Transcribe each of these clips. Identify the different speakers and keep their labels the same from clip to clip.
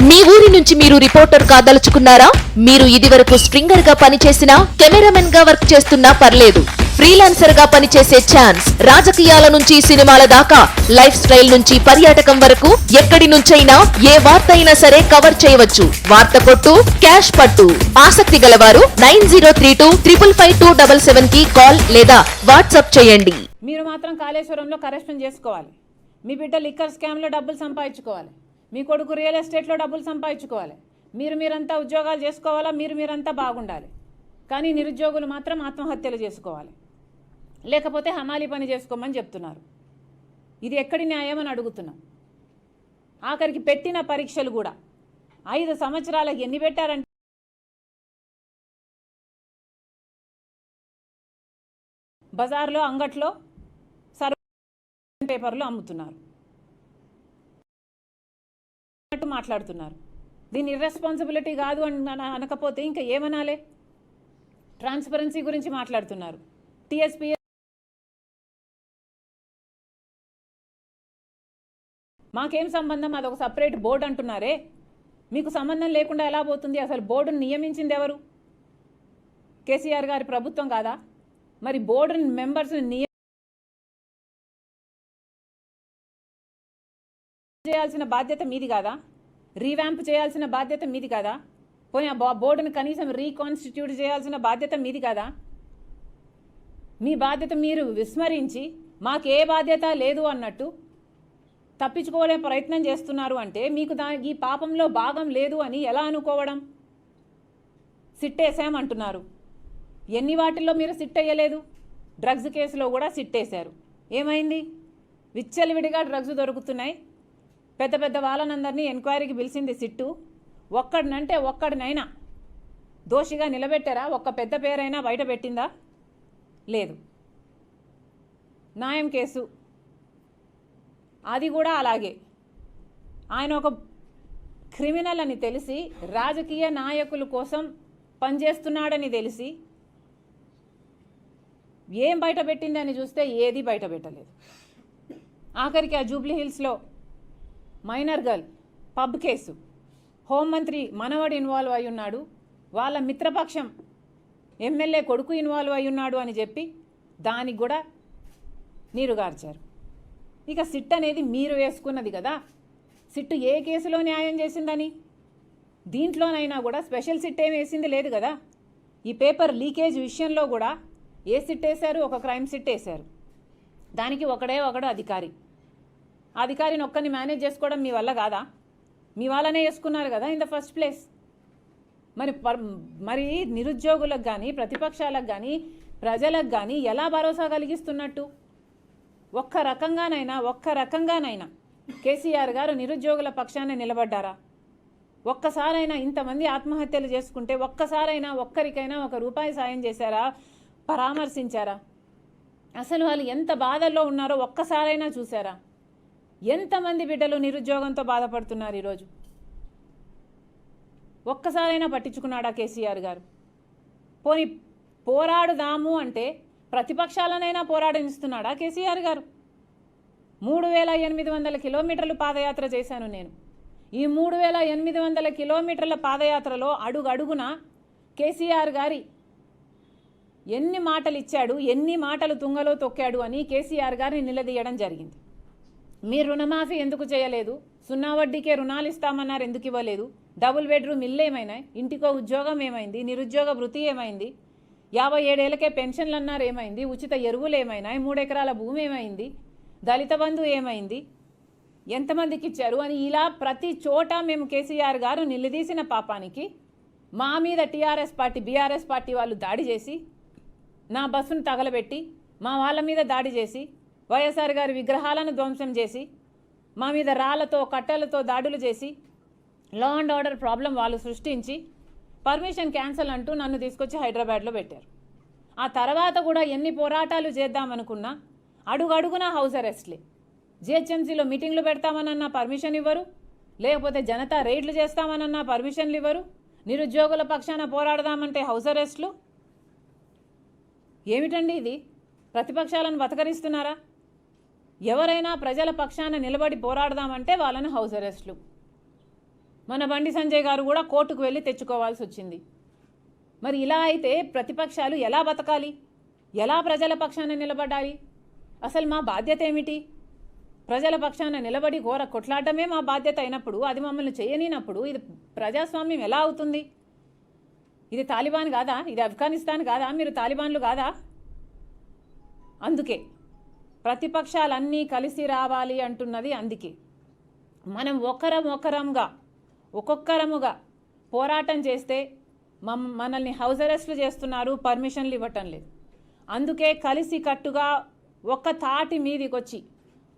Speaker 1: మీ ఊరి నుంచి మీరు రిపోర్టర్ కాదలుచుకున్నారా? మీరు ఇదివరకు స్ట్రింగర్ గా పనిచేసినా, కెమెరామెన్ గా వర్క్ చేస్తున్నా పర్లేదు. ఫ్రీలాన్సర్ గా పనిచేసే ఛాన్స్. రాజకీయాల నుంచి సినిమాల దాకా, లైఫ్ స్టైల్ నుంచి పర్యాటకం వరకు ఎక్కడి నుంచైనా ఏ వార్త అయినా సరే కవర్ చేయవచ్చు. వార్త కొట్టు, క్యాష్ పట్టు. ఆసక్తి గలవారు 9032555277 కి కాల్ లేదా వాట్సాప్ చేయండి.
Speaker 2: మీరు మాత్రం కాళేశ్వరంలో కరెక్షన్ చేసుకోవాలి. మీ బిడ్డ లిక్కర్ స్కామ్ లో డబ్బులు సంపాదించుకోవాలి. మీ కొడుకు రియల్ ఎస్టేట్లో డబ్బులు సంపాదించుకోవాలి. మీరంతా ఉద్యోగాలు చేసుకోవాలా, మీరంతా బాగుండాలి. కానీ నిరుద్యోగులు మాత్రం ఆత్మహత్యలు చేసుకోవాలి, లేకపోతే హమాలి పని చేసుకోమని చెప్తున్నారు. ఇది ఎక్కడి న్యాయం అని అడుగుతున్నాం. ఆఖరికి పెట్టిన పరీక్షలు కూడా 5 సంవత్సరాలకు ఎన్ని పెట్టారంటే బజార్లో, అంగట్లో పేపర్లు అమ్ముతున్నారు, మాట్లాడుతున్నారు. దీని ఇర్రెస్పాన్సిబిలిటీ కాదు అని అనకపోతే ఇంకా ఏమనాలే? ట్రాన్స్పరెన్సీ గురించి మాట్లాడుతున్నారు. టీఎస్పీ మాకేం సంబంధం, అదొక సపరేట్ బోర్డు అంటున్నారే. మీకు సంబంధం లేకుండా ఎలా పోతుంది? అసలు బోర్డును నియమించింది ఎవరు? కేసీఆర్ గారి ప్రభుత్వం కాదా? మరి బోర్డు మెంబర్స్ని చేయాల్సిన బాధ్యత మీది కాదా? రీవ్యాంప్ చేయాల్సిన బాధ్యత మీది కాదా? పోయి ఆ బోర్డును కనీసం రీకాన్స్టిట్యూట్ చేయాల్సిన బాధ్యత మీది కాదా? మీ బాధ్యత మీరు విస్మరించి మాకే బాధ్యత లేదు అన్నట్టు తప్పించుకోలే ప్రయత్నం చేస్తున్నారు అంటే మీకు ఈ పాపంలో భాగం లేదు అని ఎలా అనుకోవడం? సిట్టేసామంటున్నారు. ఎన్ని వాటిల్లో మీరు సిట్టేయలేదు? డ్రగ్స్ కేసులో కూడా సిట్టేశారు. ఏమైంది? విచ్చలవిడిగా డ్రగ్స్ దొరుకుతున్నాయి. పెద్ద పెద్ద వాళ్ళనందరినీ ఎంక్వైరీకి పిలిచింది సిట్టు. ఒక్కడినంటే ఒక్కడినైనా దోషిగా నిలబెట్టారా? ఒక్క పెద్ద పేరైనా బయట పెట్టిందా? లేదు. న్యాయం కేసు అది కూడా అలాగే. ఆయన ఒక క్రిమినల్ అని తెలిసి, రాజకీయ నాయకుల కోసం పనిచేస్తున్నాడని తెలిసి ఏం బయట పెట్టిందని చూస్తే ఏది బయట పెట్టలేదు. ఆఖరికి ఆ జూబ్లీ హిల్స్లో మైనర్ గర్ల్ పబ్ కేసు, హోంమంత్రి మనవడు ఇన్వాల్వ్ అయి ఉన్నాడు, వాళ్ళ మిత్రపక్షం ఎమ్మెల్యే కొడుకు ఇన్వాల్వ్ అయి ఉన్నాడు అని చెప్పి దానికి కూడా నీరుగార్చారు. ఇక సిట్ అనేది మీరు వేసుకున్నది కదా. సిట్టు ఏ కేసులో న్యాయం చేసిందని? దీంట్లోనైనా కూడా స్పెషల్ సిట్ ఏం వేసింది లేదు కదా. ఈ పేపర్ లీకేజ్ విషయంలో కూడా ఏ సిట్ వేశారు? ఒక క్రైమ్ సిట్ వేశారు. దానికి ఒకడు అధికారి. అధికారిని ఒక్కరిని మేనేజ్ చేసుకోవడం మీ వల్ల కాదా? మీ వాళ్ళనే వేసుకున్నారు కదా ఇన్ ద ఫస్ట్ ప్లేస్. మరి నిరుద్యోగులకు కానీ, ప్రతిపక్షాలకు కానీ, ప్రజలకు కానీ ఎలా భరోసా కలిగిస్తున్నట్టు? ఒక్క రకంగానైనా కేసీఆర్ గారు నిరుద్యోగుల పక్షాన్ని నిలబడ్డారా? ఒక్కసారైనా ఇంతమంది ఆత్మహత్యలు చేసుకుంటే ఒక్కసారైనా ఒక్కరికైనా ₹1 సాయం చేశారా? పరామర్శించారా? అసలు వాళ్ళు ఎంత బాధల్లో ఉన్నారో ఒక్కసారైనా చూసారా? ఎంతమంది బిడ్డలు నిరుద్యోగంతో బాధపడుతున్నారు ఈరోజు? ఒక్కసారైనా పట్టించుకున్నాడా కేసీఆర్ గారు? పోనీ పోరాడుదాము అంటే ప్రతిపక్షాలనైనా పోరాడనిస్తున్నాడా కేసీఆర్ గారు? 3800 కిలోమీటర్లు పాదయాత్ర చేశాను నేను. ఈ 3800 కిలోమీటర్ల పాదయాత్రలో అడుగడుగున కేసీఆర్ గారి ఎన్ని మాటలు ఇచ్చాడు, ఎన్ని మాటలు తుంగలో తొక్కాడు అని కేసీఆర్ గారిని నిలదీయడం జరిగింది. మీరు రుణమాఫీ ఎందుకు చేయలేదు? 0 వడ్డీకే రుణాలు ఇస్తామన్నారు, ఎందుకు ఇవ్వలేదు? డబుల్ బెడ్రూమ్ ఇల్లు ఏమైనాయి? ఇంటికో ఉద్యోగం ఏమైంది? నిరుద్యోగ భృతి ఏమైంది? 57 ఏళ్ళకే పెన్షన్లు అన్నారు, ఏమైంది? ఉచిత ఎరువులు ఏమైనాయి? 3 ఎకరాల భూమి ఏమైంది? దళిత బంధు ఏమైంది? ఎంతమందికి ఇచ్చారు అని ఇలా ప్రతి చోట మేము కేసీఆర్ గారు నిలదీసిన పాపానికి మా మీద టీఆర్ఎస్ పార్టీ, బీఆర్ఎస్ పార్టీ వాళ్ళు దాడి చేసి, నా బస్సును తగలబెట్టి, మా వాళ్ళ మీద దాడి చేసి, వైఎస్ఆర్ గారి విగ్రహాలను ధ్వంసం చేసి, మా మీద రాళ్లతో కట్టెలతో దాడులు చేసి, లా అండ్ ఆర్డర్ ప్రాబ్లం వాళ్ళు సృష్టించి పర్మిషన్ క్యాన్సల్ అంటూ నన్ను తీసుకొచ్చి హైదరాబాద్లో పెట్టారు. ఆ తర్వాత కూడా ఎన్ని పోరాటాలు చేద్దామనుకున్నా అడుగడుగునా హౌస్ అరెస్ట్లే. జిహెచ్ఎంసీలో మీటింగ్లు పెడతామనన్నా పర్మిషన్ ఇవ్వరు, లేకపోతే జనతా రైడ్లు చేస్తామనన్నా పర్మిషన్లు ఇవ్వరు, నిరుద్యోగుల పక్షాన పోరాడదామంటే హౌస్ అరెస్ట్లు. ఏమిటండి ఇది? ప్రతిపక్షాలను బతకరిస్తున్నారా? ఎవరైనా ప్రజల పక్షాన నిలబడి పోరాడదామంటే వాళ్ళని హౌస్ అరెస్ట్లు. మన బండి సంజయ్ గారు కూడా కోర్టుకు వెళ్ళి తెచ్చుకోవాల్సి వచ్చింది. మరి ఇలా అయితే ప్రతిపక్షాలు ఎలా బతకాలి? ఎలా ప్రజల పక్షాన నిలబడాలి? అసలు మా బాధ్యత ఏమిటి? ప్రజల పక్షాన నిలబడి ఘోర కొట్లాడటమే మా బాధ్యత అయినప్పుడు, అది మమ్మల్ని చేయనినప్పుడు ఇది ప్రజాస్వామ్యం ఎలా అవుతుంది? ఇది తాలిబాన్ కాదా? ఇది ఆఫ్ఘనిస్తాన్ కాదా? మీరు తాలిబాన్లు కాదా? అందుకే ప్రతిపక్షాలన్నీ కలిసి రావాలి అంటున్నది. అందుకే మనం ఒక్కొక్కరముగా పోరాటం చేస్తే మనల్ని హౌస్ అరెస్ట్లు చేస్తున్నారు, పర్మిషన్లు ఇవ్వటం లేదు. అందుకే కలిసి కట్టుగా ఒక్క తాటి మీదికి వచ్చి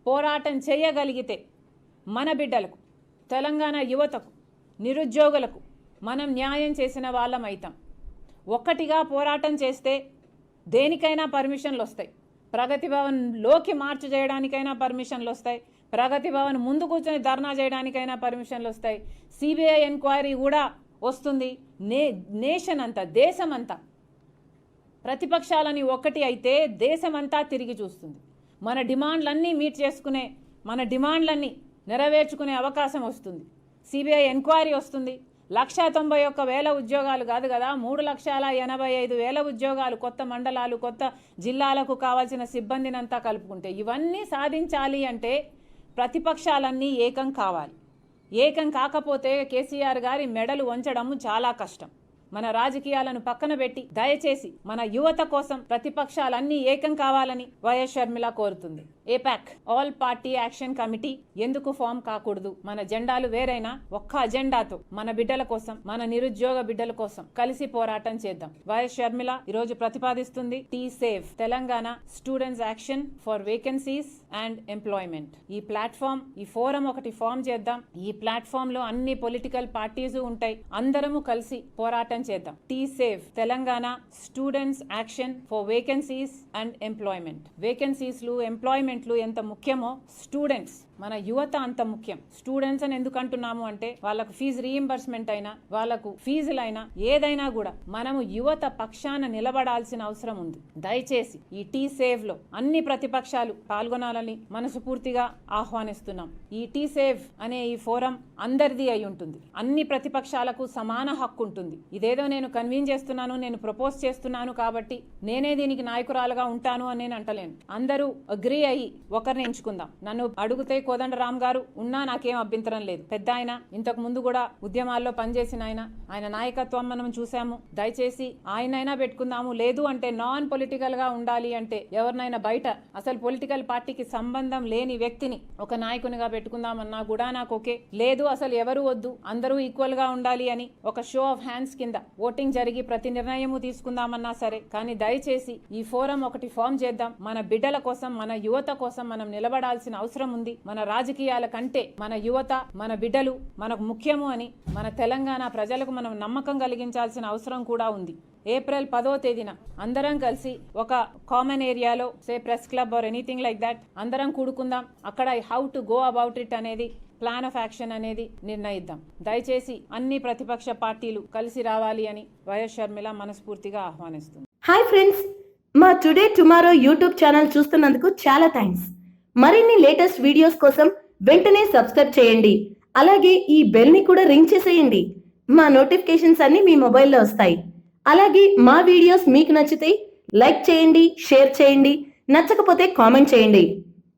Speaker 2: పోరాటం చేయగలిగితే మన బిడ్డలకు, తెలంగాణ యువతకు, నిరుద్యోగులకు మనం న్యాయం చేసిన వాళ్ళం అవుతాం. ఒక్కటిగా పోరాటం చేస్తే దేనికైనా పర్మిషన్లు వస్తాయి. ప్రగతి భవన్లోకి మార్చు చేయడానికైనా పర్మిషన్లు వస్తాయి. ప్రగతి భవన్ ముందు కూర్చొని ధర్నా చేయడానికైనా పర్మిషన్లు వస్తాయి. సిబిఐ ఎంక్వైరీ కూడా వస్తుంది. నేషన్ అంతా, దేశమంతా ప్రతిపక్షాలని ఒకటి అయితే దేశమంతా తిరిగి చూస్తుంది. మన డిమాండ్లన్నీ మీట్ చేసుకునే, మన డిమాండ్లన్నీ నెరవేర్చుకునే అవకాశం వస్తుంది. సిబిఐ ఎంక్వైరీ వస్తుంది. 191,000 ఉద్యోగాలు కాదు కదా, 3,85,000 ఉద్యోగాలు, కొత్త మండలాలు, కొత్త జిల్లాలకు కావాల్సిన సిబ్బందినంతా కలుపుకుంటే ఇవన్నీ సాధించాలి అంటే ప్రతిపక్షాలన్నీ ఏకం కావాలి. ఏకం కాకపోతే కేసీఆర్ గారి మెడలు వంచడం చాలా కష్టం. మన రాజకీయాలను పక్కన పెట్టి దయచేసి మన యువత కోసం ప్రతిపక్షాలన్నీ ఏకం కావాలని వైఎస్ షర్మిల కోరుతుంది. ఏపాక్, ఆల్ పార్టీ యాక్షన్ కమిటీ ఎందుకు ఫామ్ కాకూడదు? మన జెండాలు వేరైనా ఒక్క అజెండాతో మన బిడ్డల కోసం, మన నిరుద్యోగ బిడ్డల కోసం కలిసి పోరాటం చేద్దాం. వైఎస్ షర్మిల ఈరోజు ప్రతిపాదిస్తుంది T save Telangana students action for vacancies and employment. ఈ ప్లాట్ఫామ్, ఈ ఫోరం ఒకటి ఫామ్ చేద్దాం. ఈ ప్లాట్ఫామ్ లో అన్ని పొలిటికల్ పార్టీస్ ఉంటాయి. అందరము కలిసి పోరాటం చేద్దాం. T save Telangana students action for vacancies and employment. వేకెన్సీస్లు, ఎంప్లాయ్మెంట్లు ఎంత ముఖ్యమో స్టూడెంట్స్, మన యువత అంత ముఖ్యం. స్టూడెంట్స్ అని ఎందుకు అంటున్నాము అంటే వాళ్ళకు ఫీజు రీయింబర్స్మెంట్ అయినా, వాళ్ళకు ఫీజులైనా ఏదైనా కూడా మనము యువత పక్షాన నిలబడాల్సిన అవసరం ఉంది. దయచేసి ఈ టీ సేవ్ లో అన్ని ప్రతిపక్షాలు పాల్గొనాలని మనస్ఫూర్తిగా ఆహ్వానిస్తున్నాం. ఈ టీ సేవ్ అనే ఈ ఫోరం అందరిది అయి ఉంటుంది. అన్ని ప్రతిపక్షాలకు సమాన హక్కు ఉంటుంది. ఇదేదో నేను కన్వీన్ చేస్తున్నాను, నేను ప్రపోజ్ చేస్తున్నాను కాబట్టి నేనే దీనికి నాయకురాలుగా ఉంటాను అని నేను అంటలేను. అందరూ అగ్రీ అయ్యి ఒకరిని ఎంచుకుందాం. నన్ను అడిగితే కోదండరామ్ గారు ఉన్నా నాకేం అభ్యంతరం లేదు. పెద్ద ఆయన, ఇంతకు ముందు కూడా ఉద్యమాల్లో పనిచేసిన ఆయన నాయకత్వం మనం చూసాము. దయచేసి ఆయనైనా పెట్టుకుందాము. లేదు అంటే నాన్ పొలిటికల్ గా ఉండాలి అంటే ఎవరినైనా బయట అసలు పొలిటికల్ పార్టీకి సంబంధం లేని వ్యక్తిని ఒక నాయకునిగా పెట్టుకుందామన్నా కూడా నాకు ఓకే. లేదు అసలు ఎవరు వద్దు, అందరూ ఈక్వల్ గా ఉండాలి అని ఒక షో ఆఫ్ హ్యాండ్స్ కింద ఓటింగ్ జరిగి ప్రతి నిర్ణయము తీసుకుందామన్నా సరే. కానీ దయచేసి ఈ ఫోరం ఒకటి ఫామ్ చేద్దాం. మన బిడ్డల కోసం, మన యువత కోసం మనం నిలబడాల్సిన అవసరం ఉంది. మన రాజకీయాల కంటే మన యువత, మన బిడ్డలు మనకు ముఖ్యము అని మన తెలంగాణ ప్రజలకు మనం నమ్మకం కలిగించాల్సిన అవసరం కూడా ఉంది. ఏప్రిల్ 10వ తేదీన అందరం కలిసి ఒక కామన్ ఏరియాలో, say press club or anything like that, అందరం కూడుకుందాం. అక్కడ how to go about it అనేది, ప్లాన్ ఆఫ్ యాక్షన్ అనేది నిర్ణయిద్దాం. దయచేసి అన్ని ప్రతిపక్ష పార్టీలు కలిసి రావాలి అని వైఎస్ షర్మిల మనస్ఫూర్తిగా ఆహ్వానిస్తుంది.
Speaker 3: హాయ్ ఫ్రెండ్స్, మా టుడే టుమారో యూట్యూబ్ ఛానల్ చూస్తున్నందుకు చాలా థ్యాంక్స్. మరిన్ని లేటెస్ట్ వీడియోస్ కోసం వెంటనే సబ్స్క్రైబ్ చేయండి. అలాగే ఈ బెల్ ని కూడా రింగ్ చేసేయండి. మా నోటిఫికేషన్స్ అన్ని మీ మొబైల్లో వస్తాయి. అలాగే మా వీడియోస్ మీకు నచ్చితే లైక్ చేయండి, షేర్ చేయండి, నచ్చకపోతే కామెంట్ చేయండి.